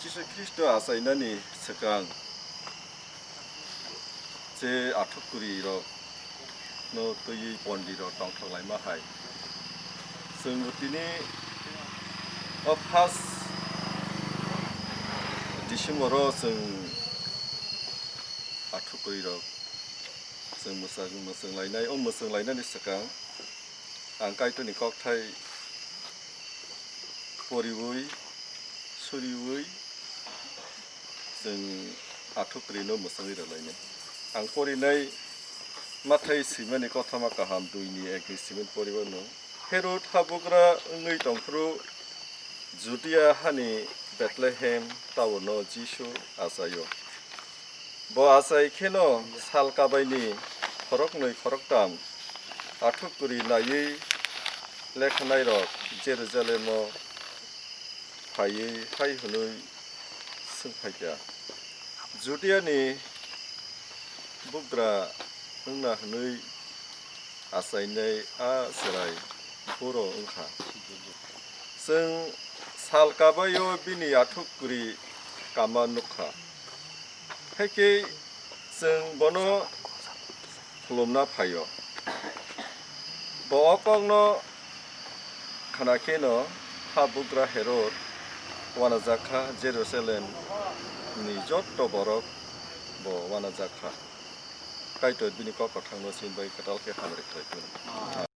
जिसु ख्रिस्ट आसायनानि सिगां जे आठकुरि रक no tui pondi ro tong thong lai ma hai sung tini of has December ro sung athukui ro sung musang lai nai musang lai na ni sakang ang kai tu ni kok thai poriwui suriwui sung athukuri no musang ro lai ne ang pori nai mathai simani kothama kaham duini ekni simen poribono Herod habugra ngui tongfru Judea hani Bethlehem tawono Jisu asayo bo asai kheno salkabaini khorok noi khorok tam athukuri nai lekhnai rok Jerusalem phai phai hunui sungphaikya Judea ni bugra Nungna hnui asainai a serai puro ungkha sung salkabayo bini athukuri kama nukha heke sung bono khulumna phayo bo okongno khanakeno habugra Herod wanazakha Jerusalem ni jotto borok bo wanazakha Kaito bini kok thangno sin bai katal ke hamrik thai